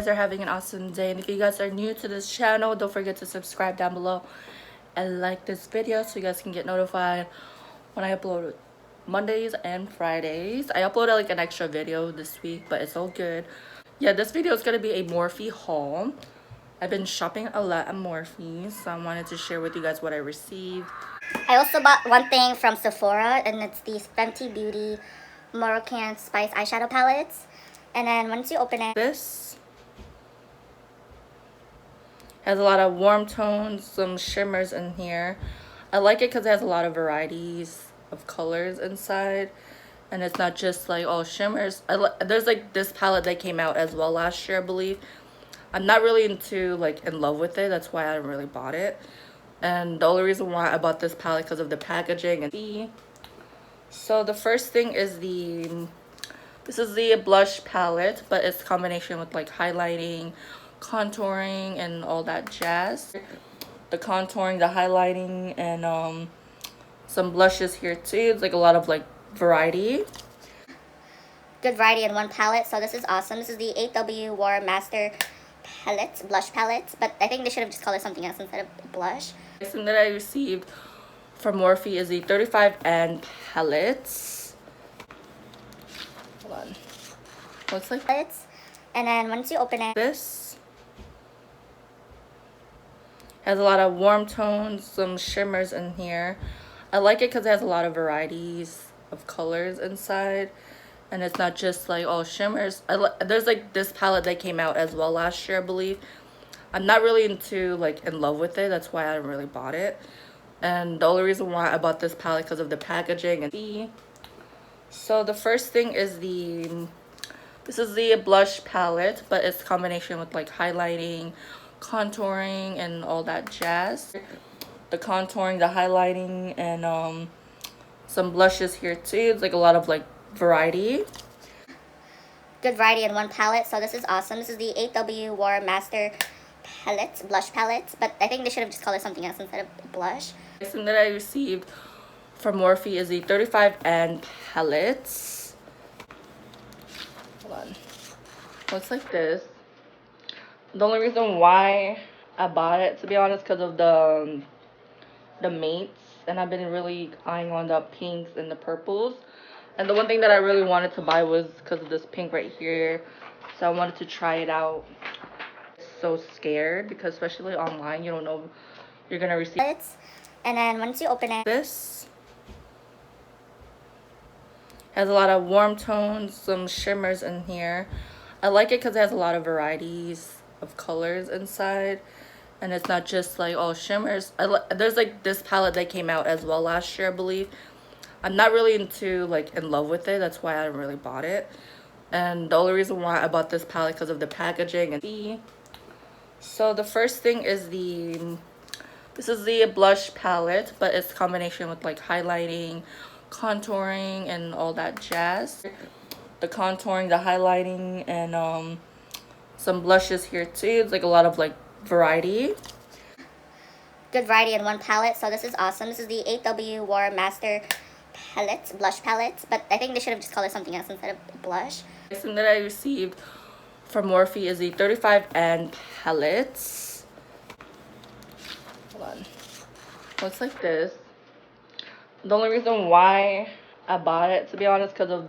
guys are having an awesome day, and if you guys are new to this channel, don't forget to subscribe down below and like this video so you guys can get notified when I upload Mondays and Fridays. I uploaded like an extra video this week, but it's all good. Yeah, this video is gonna be a Morphe haul. I've been shopping a lot at Morphe, so I wanted to share with you guys what I received. I also bought one thing from Sephora, and it's these Fenty Beauty Moroccan Spice eyeshadow palettes. And then once you open it, this has a lot of warm tones, some shimmers in here. I like it because it has a lot of varieties of colors inside, and it's not just like all shimmers. There's like this palette that came out as well last year, I believe. I'm not really in love with it. That's why I haven't really bought it. And the only reason why I bought this palette because of the packaging. And so the first thing is this is the blush palette, but it's a combination with like highlighting, contouring, and all that jazz. The contouring, the highlighting, and some blushes here too. It's like a lot of like variety. good variety in one palette, so this is awesome. This is the 8W War Master Palette, blush palette, but I think they should have just called it something else instead of blush. The thing that I received from Morphe is the 35N palettes. Hold on. Looks like palettes. And then once you open it, this has a lot of warm tones, some shimmers in here. I like it because it has a lot of varieties of colors inside, and it's not just like all shimmers. There's like this palette that came out as well last year, I believe. I'm not really in love with it. That's why I haven't really bought it. And the only reason why I bought this palette because of the packaging. And so the first thing is this is the blush palette, but it's a combination with like highlighting, contouring, and all that jazz. The contouring, the highlighting, and some blushes here too. It's like a lot of like variety. good variety in one palette, so this is awesome. This is the 8W War Master Palette, blush palette, but I think they should have just called it something else instead of blush. The thing that I received from Morphe is the 35N palettes. Hold on. Looks like this. The only reason why I bought it, to be honest, because of the mates, and I've been really eyeing on the pinks and the purples. And the one thing that I really wanted to buy was because of this pink right here, so I wanted to try it out. So scared because especially online, you don't know you're gonna receive. And then once you open it, this has a lot of warm tones, some shimmers in here. I like it because it has a lot of varieties of colors inside, and it's not just like all shimmers. There's like this palette that came out as well last year, I believe. I'm not really in love with it. That's why I haven't really bought it. And the only reason why I bought this palette because of the packaging. And so the first thing is this is the blush palette, but it's a combination with like highlighting, contouring, and all that jazz. The contouring, the highlighting, and some blushes here too. It's like a lot of like variety. good variety in one palette, so this is awesome. This is the 8W War Master Palette, blush palette, but I think they should have just called it something else instead of blush. The thing that I received from Morphe is the 35N palettes. Hold on. Looks like this. The only reason why I bought it, to be honest, because of